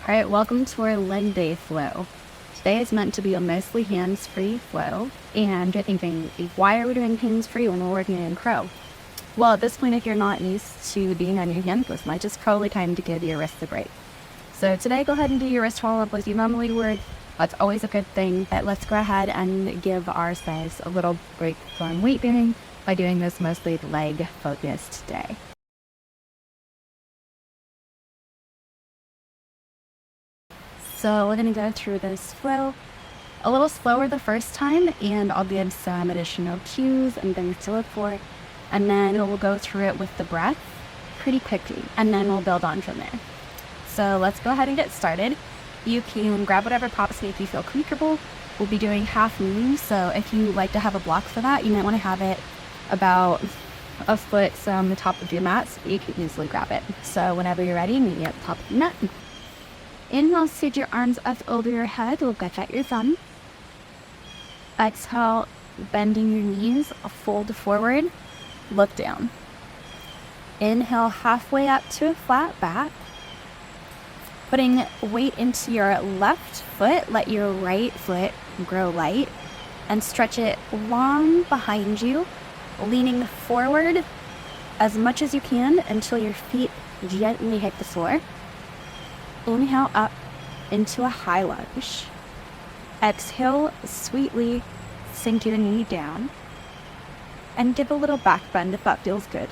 All right, welcome to our leg day flow. Today is meant to be a mostly hands-free flow, and you're thinking, why are we doing hands-free when we're working in crow? Well, at this point, if you're not used to being on your hands, this might just probably time to give your wrist a break. So today, go ahead and do your wrist roll up like you normally would. That's always a good thing. But let's go ahead and give ourselves a little break from weight bearing by doing this mostly leg focused day. So we're going to go through this flow a little slower the first time, and I'll give some additional cues and things to look for. And then we'll go through it with the breath pretty quickly, and then we'll build on from there. So let's go ahead and get started. You can grab whatever pops make you feel comfortable. We'll be doing half moon, so if you like to have a block for that, you might want to have it about a foot from the top of your mat so you can easily grab it. So whenever you're ready, meet me at the top of the mat. Inhale, scoot your arms up over your head, look up at your thumb. Exhale, bending your knees, fold forward, look down. Inhale, halfway up to a flat back. Putting weight into your left foot, let your right foot grow light and stretch it long behind you, leaning forward as much as you can until your feet gently hit the floor. Inhale up into a high lunge. Exhale, sweetly sink your knee down and give a little back bend if that feels good.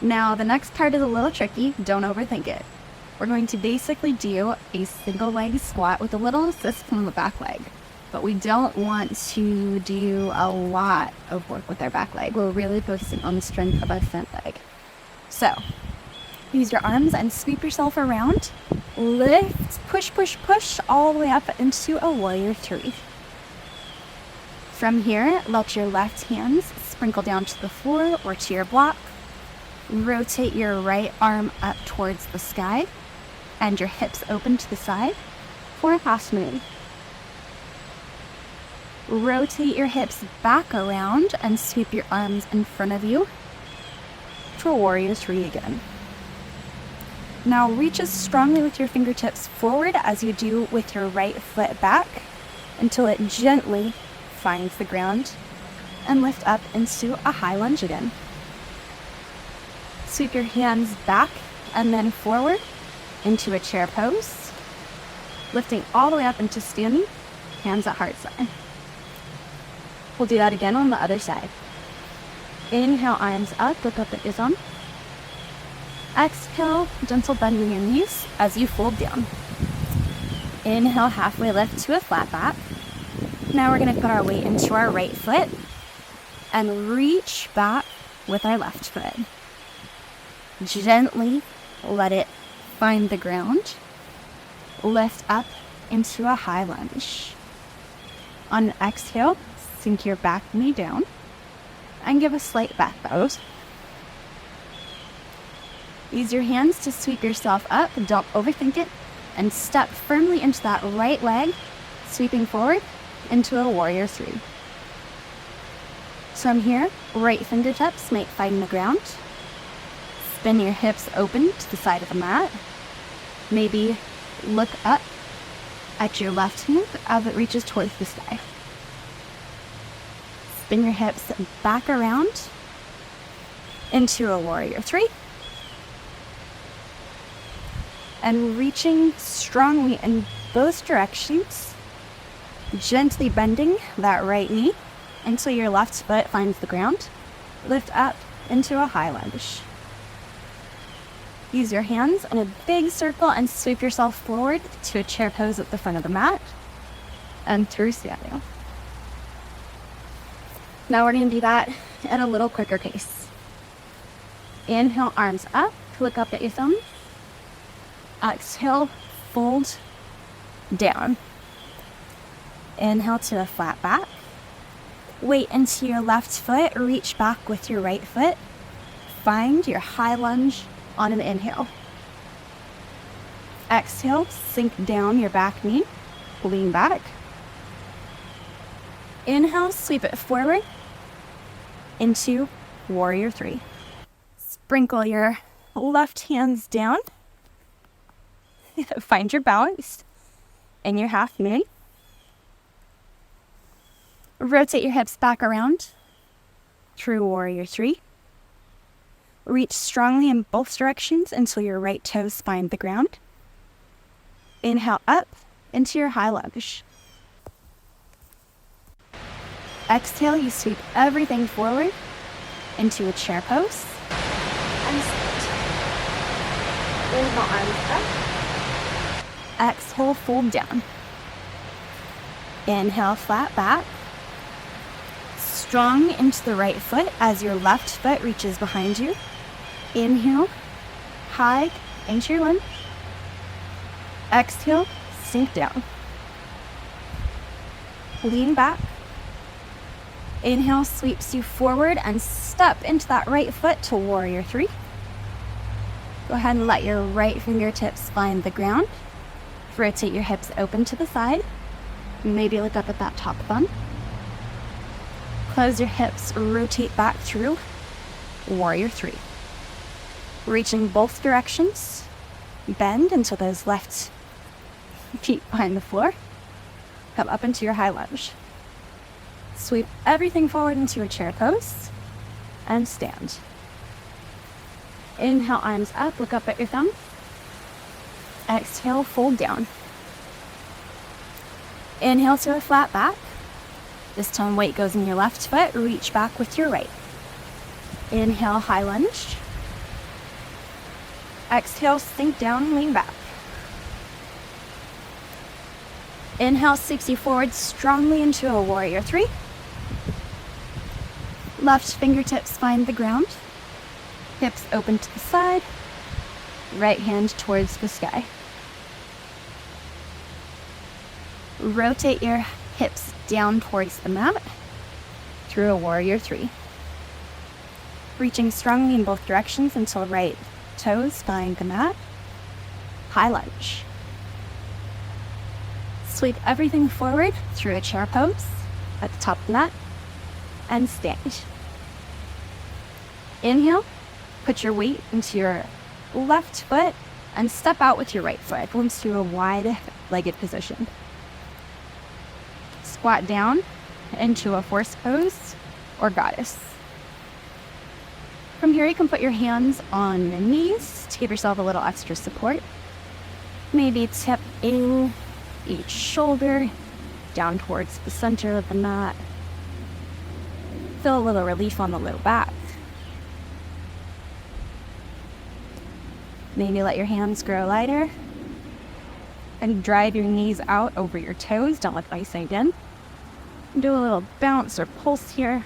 Now, the next part is a little tricky. Don't overthink it. We're going to basically do a single leg squat with a little assist from the back leg, but we don't want to do a lot of work with our back leg. We're really focusing on the strength of our front leg. So, use your arms and sweep yourself around. Lift, push, push, push, all the way up into a warrior three. From here, let your left hands sprinkle down to the floor or to your block. Rotate your right arm up towards the sky and your hips open to the side for a half moon. Rotate your hips back around and sweep your arms in front of you for warrior three again. Now reach as strongly with your fingertips forward as you do with your right foot back until it gently finds the ground, and lift up into a high lunge again. Sweep your hands back and then forward into a chair pose, lifting all the way up into standing, hands at heart center. We'll do that again on the other side. Inhale, arms up, look up at your thumb. Exhale, gentle bend in your knees as you fold down. Inhale, halfway lift to a flat back. Now we're going to put our weight into our right foot and reach back with our left foot. Gently let it find the ground. Lift up into a high lunge. On exhale, sink your back knee down and give a slight back bow. Use your hands to sweep yourself up, don't overthink it, and step firmly into that right leg, sweeping forward into a warrior three. From here, right fingertips might find the ground. Spin your hips open to the side of the mat. Maybe look up at your left hand as it reaches towards the sky. Spin your hips back around into a warrior three. And reaching strongly in both directions, gently bending that right knee until your left foot finds the ground. Lift up into a high lunge. Use your hands in a big circle and sweep yourself forward to a chair pose at the front of the mat and through standing. Now we're going to do that at a little quicker pace. Inhale, arms up, look up at your thumb. Exhale, fold down. Inhale to a flat back. Weight into your left foot, reach back with your right foot. Find your high lunge on an inhale. Exhale, sink down your back knee, lean back. Inhale, sweep it forward into warrior three. Sprinkle your left hands down Find your balance in your half moon. Rotate your hips back around through warrior three. Reach strongly in both directions until your right toes find the ground. Inhale up into your high lunge. Exhale, you sweep everything forward into a chair pose. And sit. Inhale, arms up. Exhale, fold down. Inhale, flat back. Strong into the right foot as your left foot reaches behind you. Inhale, high into your lunge. Exhale, sink down. Lean back. Inhale sweeps you forward and step into that right foot to warrior three. Go ahead and let your right fingertips find the ground. Rotate your hips open to the side. Maybe look up at that top bun. Close your hips, rotate back through warrior three. Reaching both directions. Bend until those left feet find the floor. Come up into your high lunge. Sweep everything forward into a chair pose and stand. Inhale, arms up, look up at your thumb. Exhale, fold down. Inhale to a flat back. This time weight goes in your left foot, reach back with your right. Inhale, high lunge. Exhale, sink down, lean back. Inhale, sweeps you forward strongly into a warrior three. Left fingertips find the ground. Hips open to the side. Right hand towards the sky. Rotate your hips down towards the mat through a warrior three. Reaching strongly in both directions until right toes find the mat. High lunge. Sweep everything forward through a chair pose at the top of the mat and stand. Inhale, put your weight into your left foot and step out with your right foot into a wide-legged position. Squat down into a horse pose or goddess. From here, you can put your hands on your knees to give yourself a little extra support. Maybe tip in each shoulder down towards the center of the mat. Feel a little relief on the low back. Maybe let your hands grow lighter and drive your knees out over your toes. Don't let my sink in. Do a little bounce or pulse here.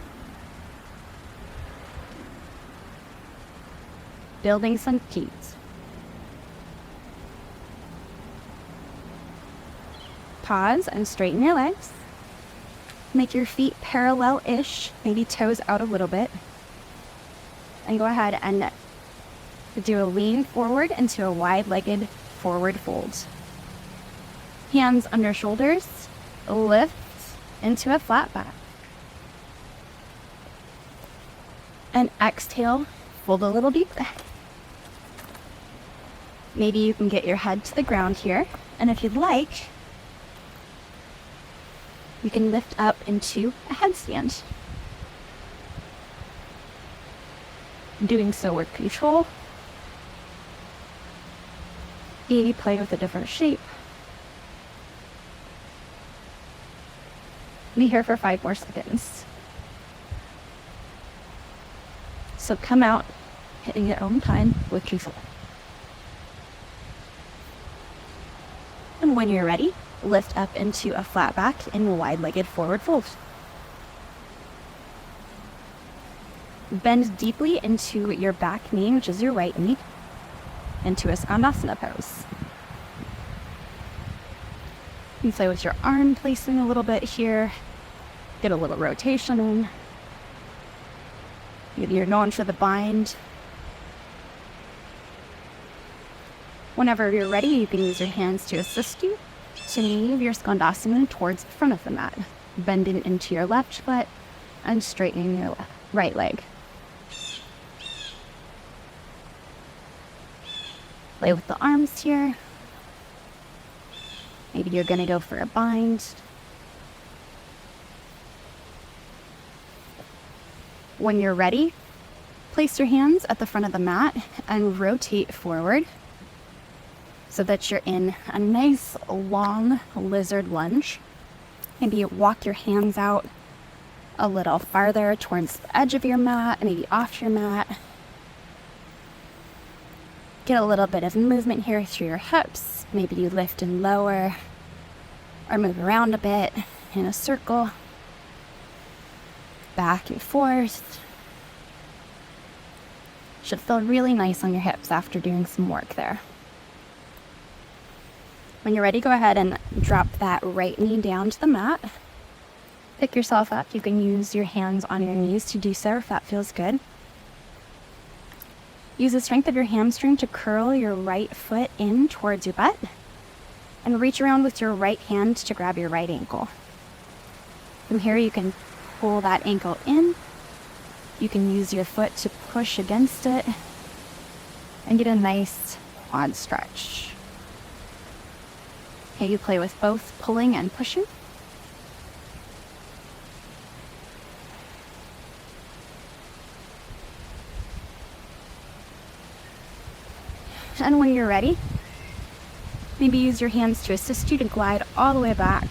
Building some heat. Pause and straighten your legs. Make your feet parallel-ish, maybe toes out a little bit. And go ahead and do a lean forward into a wide-legged forward fold. Hands under shoulders, lift into a flat back. And exhale, fold a little deeper. Maybe you can get your head to the ground here. And if you'd like, you can lift up into a headstand. Doing so with control. Maybe play with a different shape. Be here for 5 more seconds. So come out, hitting your own time with control. And when you're ready, lift up into a flat back in a wide-legged forward fold. Bend deeply into your back knee, which is your right knee, into a Skandasana pose. You can play with your arm placing a little bit here. Get a little rotation in. Maybe you're going for the bind. Whenever you're ready, you can use your hands to assist you to move your Skandasana towards the front of the mat. Bending into your left foot and straightening your right leg. Play with the arms here. Maybe you're going to go for a bind. When you're ready, place your hands at the front of the mat and rotate forward so that you're in a nice long lizard lunge. Maybe walk your hands out a little farther towards the edge of your mat, maybe off your mat. Get a little bit of movement here through your hips. Maybe you lift and lower or move around a bit in a circle, back and forth. Should feel really nice on your hips after doing some work there. When you're ready, go ahead and drop that right knee down to the mat. Pick yourself up. You can use your hands on your knees to do so if that feels good. Use the strength of your hamstring to curl your right foot in towards your butt and reach around with your right hand to grab your right ankle. From here, you can pull that ankle in. You can use your foot to push against it and get a nice quad stretch. Okay, you play with both pulling and pushing. And when you're ready, maybe use your hands to assist you to glide all the way back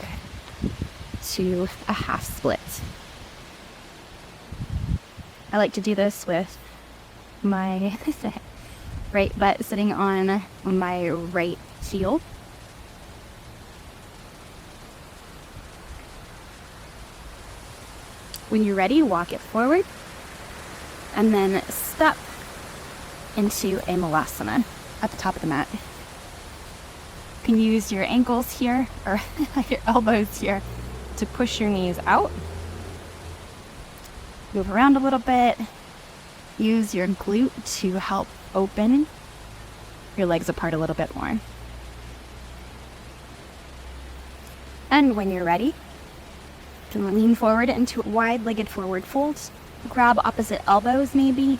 to a half split. I like to do this with my right butt sitting on my right heel. When you're ready, walk it forward and then step into a malasana at the top of the mat. You can use your ankles here or your elbows here to push your knees out. Move around a little bit. Use your glute to help open your legs apart a little bit more. And when you're ready, you can lean forward into wide-legged forward folds. Grab opposite elbows maybe.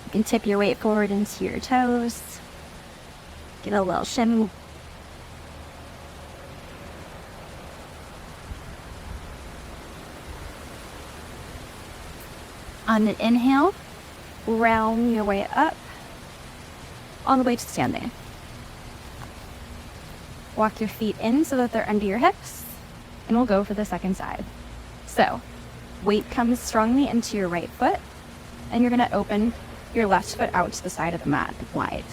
You can tip your weight forward into your toes. Get a little shimmy. On an inhale, round your way up, all the way to standing. Walk your feet in so that they're under your hips, and we'll go for the second side. So, weight comes strongly into your right foot, and you're gonna open your left foot out to the side of the mat, wide.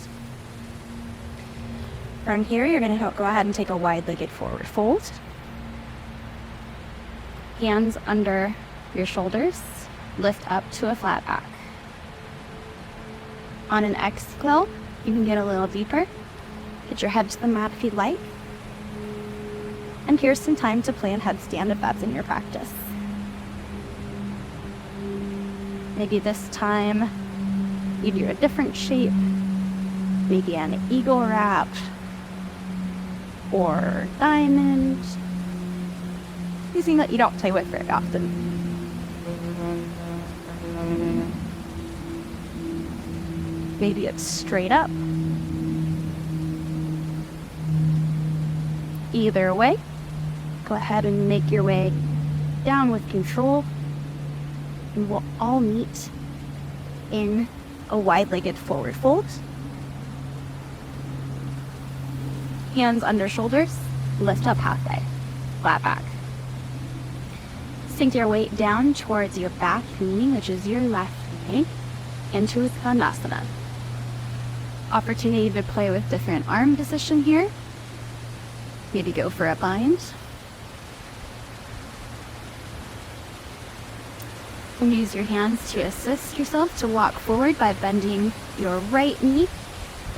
From here, you're gonna go ahead and take a wide-legged forward fold. Hands under your shoulders. Lift up to a flat back. On an exhale, you can get a little deeper. Get your head to the mat if you'd like. And here's some time to play in headstand if that's in your practice. Maybe this time you do a different shape. Maybe an eagle wrap or diamond. Using that you don't play with very often. Maybe it's straight up. Either way, go ahead and make your way down with control. And we'll all meet in a wide-legged forward fold. Hands under shoulders, lift up halfway, flat back. Sink your weight down towards your back knee, which is your left knee, into a Skandasana. Opportunity to play with different arm position here. Maybe go for a bind. And use your hands to assist yourself to walk forward by bending your right knee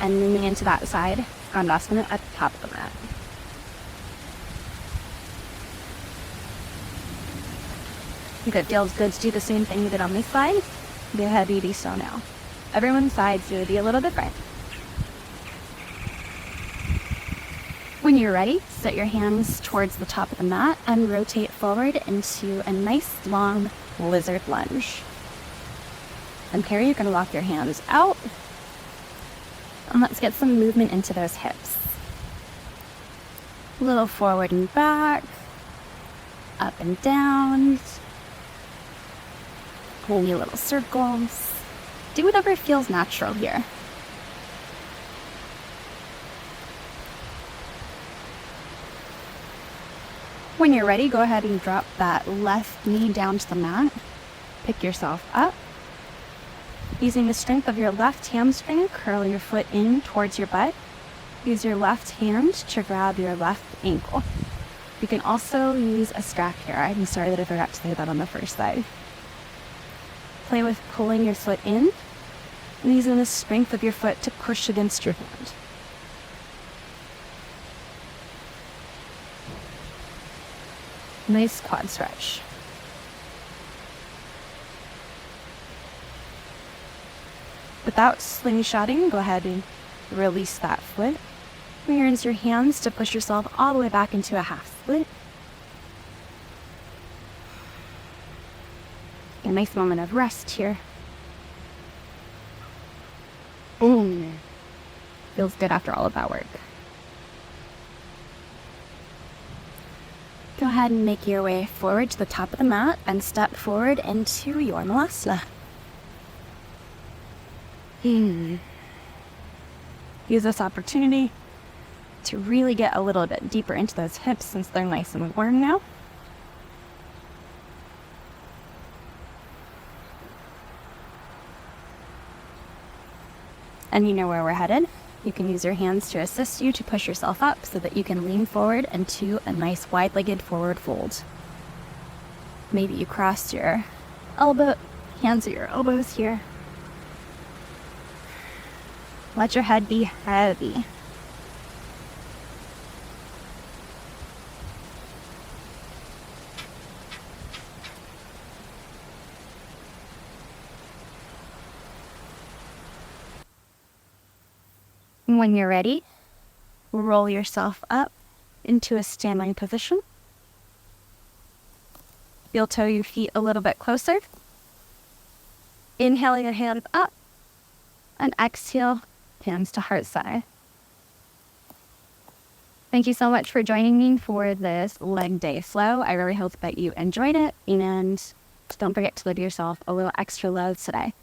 and moving into that side Skandasana at the top of the mat. If it feels good to do the same thing you did on this side, go ahead and do so now. Everyone's side's going to be a little different. When you're ready, set your hands towards the top of the mat and rotate forward into a nice long lizard lunge. And here you're going to walk your hands out. And let's get some movement into those hips. A little forward and back, up and down, holy little circles. Do whatever feels natural here. When you're ready, go ahead and drop that left knee down to the mat. Pick yourself up. Using the strength of your left hamstring, curl your foot in towards your butt. Use your left hand to grab your left ankle. You can also use a strap here. I'm sorry that I forgot to say that on the first side. Play with pulling your foot in and using the strength of your foot to push against your hand. Nice quad stretch. Without slingshotting, go ahead and release that foot. Use your hands to push yourself all the way back into a half split. A nice moment of rest here. Boom. Feels good after all of that work. Go ahead and make your way forward to the top of the mat and step forward into your Malasana. Use this opportunity to really get a little bit deeper into those hips since they're nice and warm now. And you know where we're headed. You can use your hands to assist you to push yourself up so that you can lean forward into a nice wide-legged forward fold. Maybe you crossed your hands at your elbows here. Let your head be heavy. When you're ready, roll yourself up into a standing position. You'll toe your feet a little bit closer. Inhale your hands up and exhale, hands to heart center. Thank you so much for joining me for this leg day flow. I really hope that you enjoyed it, and don't forget to give yourself a little extra love today.